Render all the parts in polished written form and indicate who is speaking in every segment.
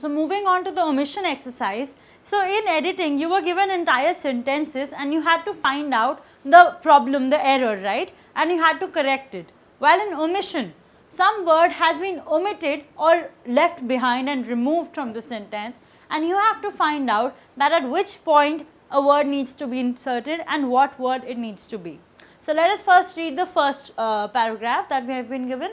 Speaker 1: So moving on to the omission exercise. So in editing, you were given entire sentences and you had to find out the problem, the error, right, and you had to correct it. While in omission, some word has been omitted or left behind and removed from the sentence, and you have to find out that at which point a word needs to be inserted and what word it needs to be. So let us first read the first paragraph that we have been given.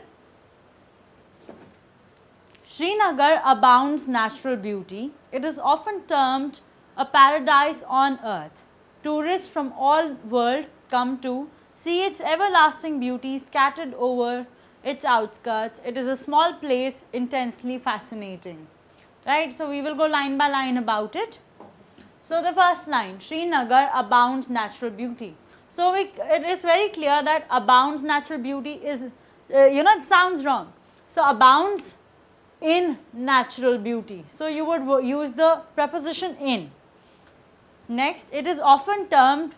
Speaker 1: Srinagar abounds natural beauty. It is often termed a paradise on earth. Tourists from all world come to see its everlasting beauty scattered over its outskirts. It is a small place intensely fascinating. Right, so we will go line by line about it. So the first line, Srinagar abounds natural beauty. So it is very clear that abounds natural beauty is, it sounds wrong. So abounds in natural beauty. So you would use the preposition in. Next, it is often termed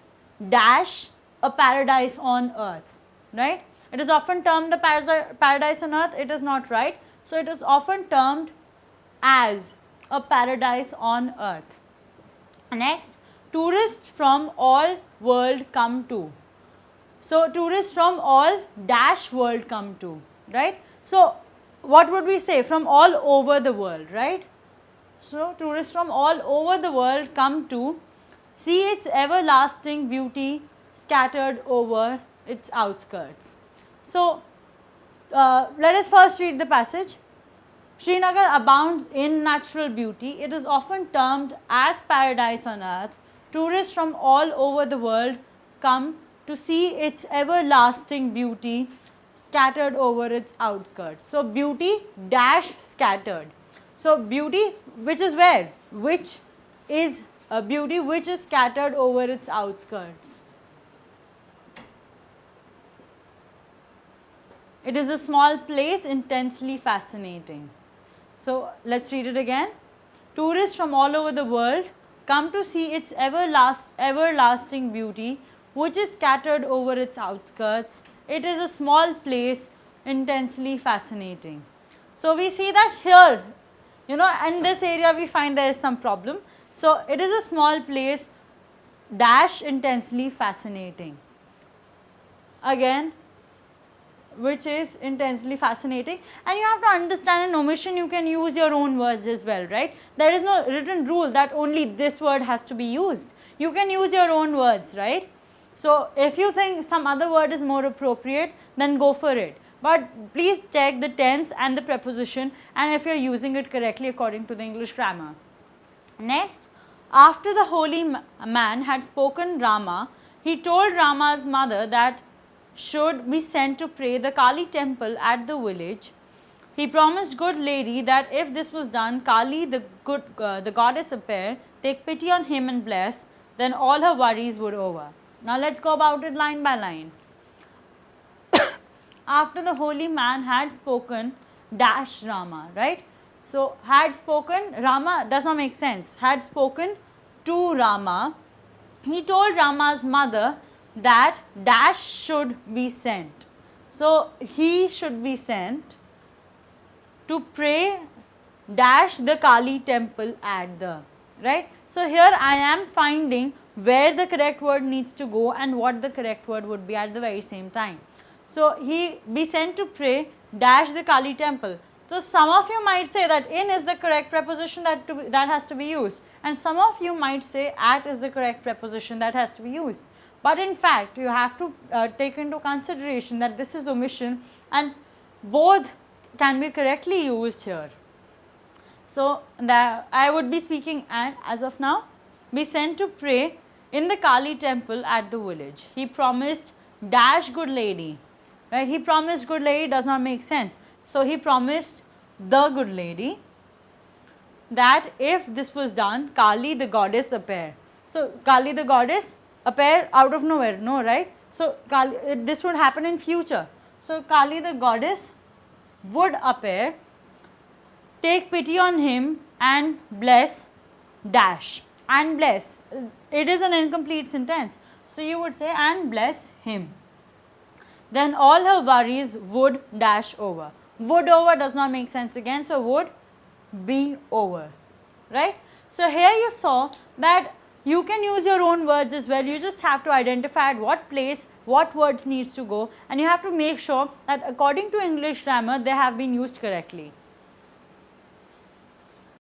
Speaker 1: dash a paradise on earth, right. It is often termed a paradise on earth, it is not right. So it is often termed as a paradise on earth. Next, tourists from all world come to. So tourists from all dash world come to, right. So what would we say? From all over the world, right. So tourists from all over the world come to see its everlasting beauty scattered over its outskirts. So let us first read the passage. Srinagar abounds in natural beauty. It is often termed as paradise on earth. Tourists from all over the world come to see its everlasting beauty scattered over its outskirts. So beauty dash scattered. So beauty which is where? Which is a beauty which is scattered over its outskirts. It is a small place intensely fascinating. So let us read it again. Tourists from all over the world come to see its everlasting beauty which is scattered over its outskirts. It is a small place intensely fascinating. So we see that here, in this area we find there is some problem. So it is a small place dash intensely fascinating. Again, which is intensely fascinating, and you have to understand in omission you can use your own words as well, right. There is no written rule that only this word has to be used. You can use your own words, right. So if you think some other word is more appropriate, then go for it, but please check the tense and the preposition and if you are using it correctly according to the English grammar. Next, after the holy man had spoken Rama, he told Rama's mother that should be sent to pray the Kali temple at the village. He promised good lady that if this was done, Kali the goddess appear, take pity on him and bless, then all her worries would over. Now let us go about it line by line. After the holy man had spoken dash Rama, right. So had spoken, Rama does not make sense, had spoken to Rama, he told Rama's mother that dash should be sent. So he should be sent to pray dash the Kali temple at the, right. So here I am finding where the correct word needs to go and what the correct word would be at the very same time. So he be sent to pray dash the Kali temple. So some of you might say that in is the correct preposition that has to be used, and some of you might say at is the correct preposition that has to be used. But in fact, you have to take into consideration that this is omission and both can be correctly used here. So I would be speaking and as of now, be sent to pray in the Kali temple at the village. He promised dash good lady, right. He promised good lady does not make sense. So he promised the good lady that if this was done, Kali the goddess appear. So Kali the goddess appear out of nowhere, no, right. So Kali, this would happen in future. So Kali the goddess would appear, take pity on him and bless dash, and bless, it is an incomplete sentence. So you would say and bless him, then all her worries would dash over. Would over does not make sense again. So would be over, right? So here you saw that you can use your own words as well. You just have to identify at what place what words needs to go, and you have to make sure that according to English grammar they have been used correctly.